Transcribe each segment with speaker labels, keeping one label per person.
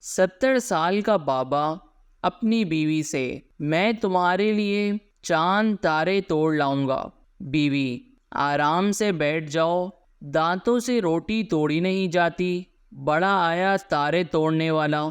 Speaker 1: 70 سال کا بابا اپنی بیوی سے، میں تمہارے لیے چاند تارے توڑ لاؤں گا۔ بیوی، آرام سے بیٹھ جاؤ، دانتوں سے روٹی توڑی نہیں جاتی، بڑا آیا تارے توڑنے والا۔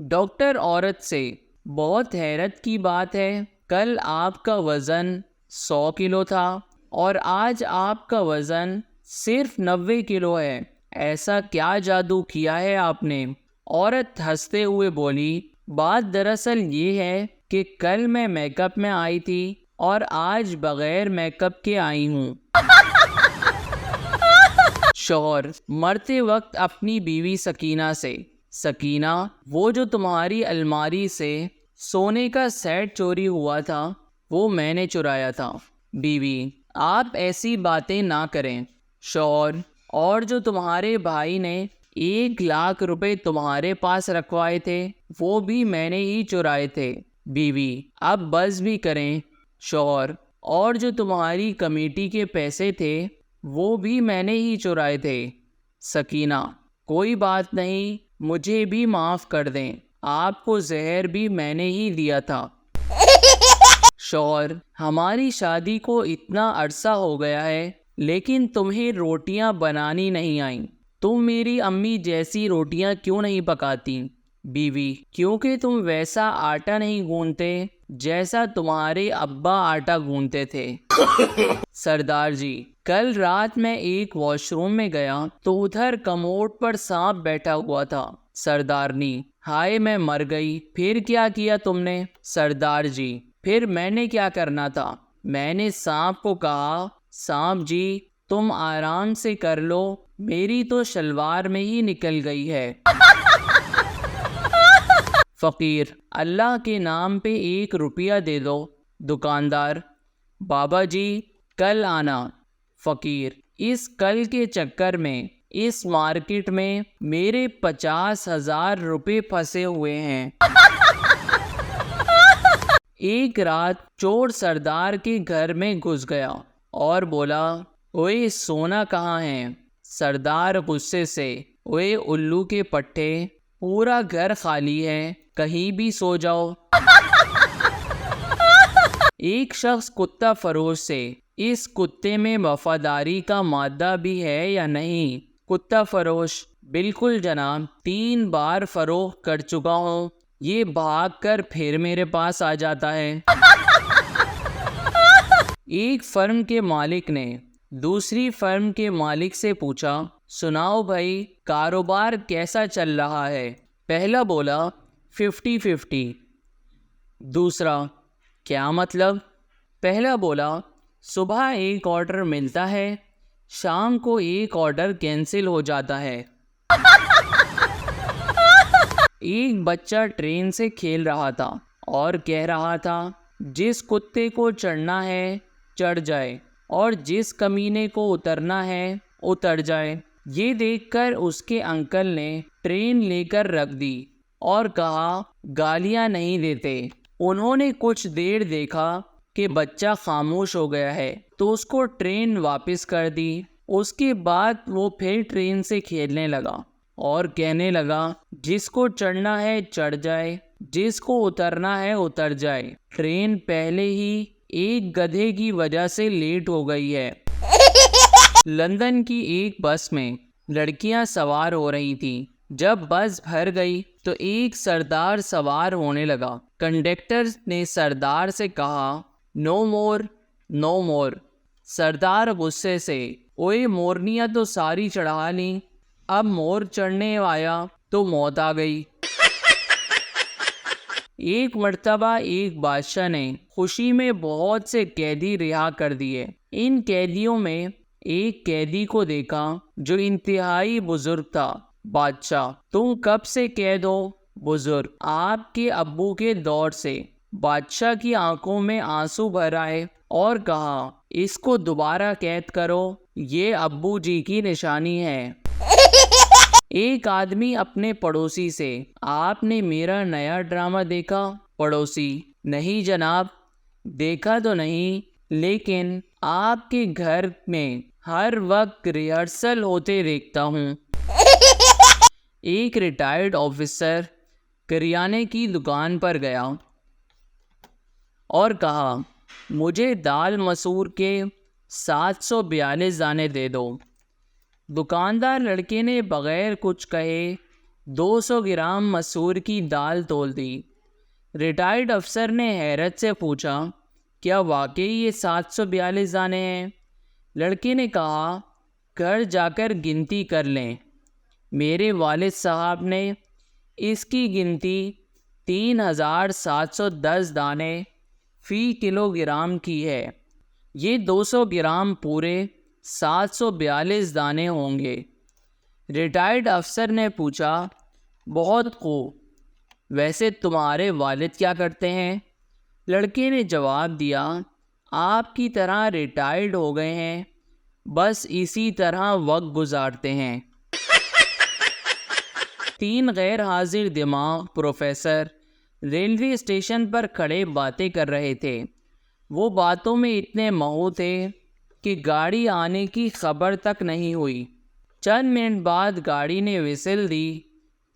Speaker 1: ڈاکٹر عورت سے، بہت حیرت کی بات ہے، کل آپ کا وزن 100 کلو تھا اور آج آپ کا وزن صرف 90 کلو ہے، ایسا کیا جادو کیا ہے آپ نے؟ عورت ہنستے ہوئے بولی، بات دراصل یہ ہے کہ کل میں میک اپ میں آئی تھی اور آج بغیر میک اپ کے آئی ہوں۔ شوہر مرتے وقت اپنی بیوی سکینہ سے، سکینہ، وہ جو تمہاری الماری سے سونے کا سیٹ چوری ہوا تھا وہ میں نے چرایا تھا۔ بیوی، آپ ایسی باتیں نہ کریں۔ شوہر، اور جو تمہارے بھائی نے 1,00,000 روپے تمہارے پاس رکھوائے تھے وہ بھی میں نے ہی چرائے تھے۔ بیوی، اب بس بھی کریں۔ شوہر، اور جو تمہاری کمیٹی کے پیسے تھے وہ بھی میں نے ہی چرائے تھے۔ سکینہ، کوئی بات نہیں، مجھے بھی معاف کر دیں، آپ کو زہر بھی میں نے ہی دیا تھا۔ شوہر، ہماری شادی کو اتنا عرصہ ہو گیا ہے لیکن تمہیں روٹیاں بنانی نہیں آئیں، تم میری امی جیسی روٹیاں کیوں نہیں پکاتی؟ بیوی، کیونکہ تم ویسا آٹا نہیں گوندتے جیسا تمہارے ابا آٹا گوندتے تھے۔ سردار جی، کل رات میں ایک واش روم میں گیا تو ادھر کموڈ پر سانپ بیٹھا ہوا تھا۔ سردارنی، ہائے میں مر گئی، پھر کیا کیا تم نے؟ سردار جی، پھر میں نے کیا کرنا تھا، میں نے سانپ کو کہا، سانپ جی تم آرام سے کر لو، میری تو شلوار میں ہی نکل گئی ہے۔ فقیر، اللہ کے نام پہ 1 روپیہ دے دو۔ دکاندار، بابا جی کل آنا۔ فقیر، اس کل کے چکر میں اس مارکیٹ میں میرے 50,000 روپے پھنسے ہوئے ہیں۔ ایک رات چور سردار کے گھر میں گھس گیا اور بولا، اوئے سونا کہاں ہے؟ سردار غصے سے، اوئے الو کے پٹھے، پورا گھر خالی ہے، کہیں بھی سو جاؤ۔ ایک شخص کتا فروش سے، اس کتے میں وفاداری کا مادہ بھی ہے یا نہیں؟ کتا فروش، بالکل جناب، 3 بار فروخت کر چکا ہوں، یہ بھاگ کر پھر میرے پاس آ جاتا ہے۔ ایک فرم کے مالک نے دوسری فرم کے مالک سے پوچھا، سناؤ بھائی کاروبار کیسا چل رہا ہے؟ پہلا بولا 50-50۔ دوسرا، کیا مطلب؟ پہلا بولا، صبح ایک آرڈر ملتا ہے، شام کو ایک آرڈر کینسل ہو جاتا ہے۔ ایک بچہ ٹرین سے کھیل رہا تھا اور کہہ رہا تھا، جس کتے کو چڑھنا ہے چڑھ جائے اور جس کمینے کو اترنا ہے اتر جائے۔ یہ دیکھ کر اس کے انکل نے ٹرین لے کر رکھ دی اور کہا، گالیاں نہیں دیتے۔ انہوں نے کچھ دیر دیکھا کہ بچہ خاموش ہو گیا ہے تو اس کو ٹرین واپس کر دی۔ اس کے بعد وہ پھر ٹرین سے کھیلنے لگا اور کہنے لگا، جس کو چڑھنا ہے چڑھ جائے، جس کو اترنا ہے اتر جائے، ٹرین پہلے ہی ایک گدھے کی وجہ سے لیٹ ہو گئی ہے۔ لندن کی ایک بس میں لڑکیاں سوار ہو رہی تھیں۔ جب بس بھر گئی تو ایک سردار سوار ہونے لگا۔ کنڈکٹر نے سردار سے کہا، نو مور، نو مور۔ سردار غصے سے، اوئے مورنیاں تو ساری چڑھا لیں، اب مور چڑھنے آیا تو موت آ گئی۔ ایک مرتبہ ایک بادشاہ نے خوشی میں بہت سے قیدی رہا کر دیے۔ ان قیدیوں میں ایک قیدی کو دیکھا جو انتہائی بزرگ تھا۔ بادشاہ، تم کب سے قید ہو؟ بزرگ، آپ کے ابو کے دور سے۔ بادشاہ کی آنکھوں میں آنسو بھر آئے اور کہا، اس کو دوبارہ قید کرو، یہ ابو جی کی نشانی ہے۔ ایک آدمی اپنے پڑوسی سے، آپ نے میرا نیا ڈرامہ دیکھا؟ پڑوسی، نہیں جناب، دیکھا تو نہیں، لیکن آپ کے گھر میں ہر وقت ریہرسل ہوتے دیکھتا ہوں۔ ایک ریٹائرڈ آفیسر کریانے کی دکان پر گیا اور کہا مجھے دال مسور کے 742 دانے دے دو۔ دکاندار لڑکے نے بغیر کچھ کہے 200 گرام مسور کی دال تول دی۔ ریٹائرڈ افسر نے حیرت سے پوچھا کیا واقعی یہ 742 دانے ہیں؟ لڑکے نے کہا گھر جا کر گنتی کر لیں، میرے والد صاحب نے اس کی گنتی 3710 دانے فی کلو گرام کی ہے، یہ 200 گرام پورے 742 دانے ہوں گے۔ ریٹائرڈ افسر نے پوچھا بہت خوب، ویسے تمہارے والد کیا کرتے ہیں؟ لڑکے نے جواب دیا آپ کی طرح ریٹائرڈ ہو گئے ہیں، بس اسی طرح وقت گزارتے ہیں۔ 3 غیر حاضر دماغ پروفیسر ریلوے اسٹیشن پر کھڑے باتیں کر رہے تھے۔ وہ باتوں میں اتنے مہو تھے کہ گاڑی آنے کی خبر تک نہیں ہوئی۔ چند منٹ بعد گاڑی نے وسل دی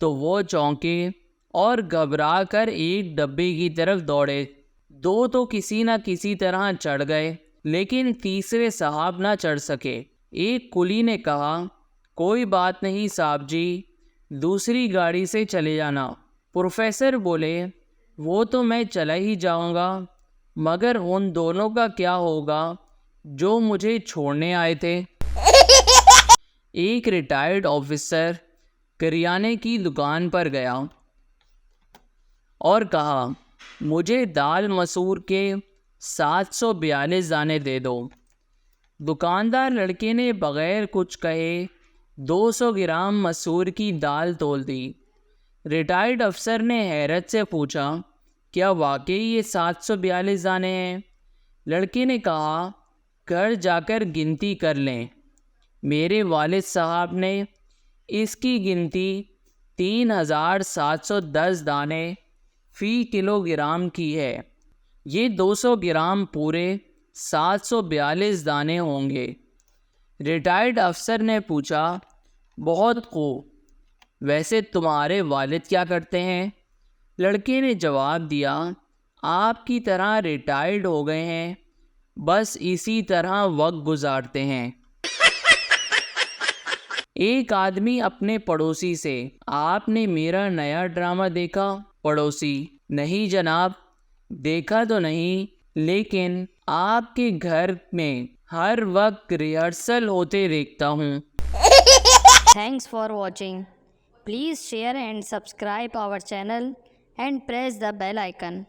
Speaker 1: تو وہ چونکے اور گھبرا کر ایک ڈبے کی طرف دوڑے۔ 2 تو کسی نہ کسی طرح چڑھ گئے، لیکن تیسرے صاحب نہ چڑھ سکے۔ ایک کلی نے کہا کوئی بات نہیں صاحب جی، دوسری گاڑی سے چلے جانا۔ پروفیسر بولے وہ تو میں چلا ہی جاؤں گا، مگر ان دونوں کا کیا ہوگا جو مجھے چھوڑنے آئے تھے؟ ایک ریٹائرڈ آفیسر کریانے کی دکان پر گیا اور کہا مجھے دال مسور کے 742 دانے دے دو۔ دکاندار لڑکے نے بغیر کچھ کہے 200 گرام مسور کی دال تول دی۔ ریٹائرڈ افسر نے حیرت سے پوچھا کیا واقعی یہ 742 دانے ہیں؟ لڑکے نے کہا گھر جا کر گنتی کر لیں، میرے والد صاحب نے اس کی گنتی 3710 دانے فی کلو گرام کی ہے، یہ 200 گرام پورے 742 دانے ہوں گے۔ ریٹائرڈ افسر نے پوچھا بہت خوب، ویسے تمہارے والد کیا کرتے ہیں؟ لڑکے نے جواب دیا آپ کی طرح ریٹائرڈ ہو گئے ہیں، بس اسی طرح وقت گزارتے ہیں۔ ایک آدمی اپنے پڑوسی سے آپ نے میرا نیا ڈرامہ دیکھا؟ پڑوسی نہیں جناب، دیکھا تو نہیں، لیکن آپ کے گھر میں ہر وقت ریہرسل ہوتے دیکھتا ہوں۔
Speaker 2: Thanks for watching. Please share and subscribe our channel and press the bell icon.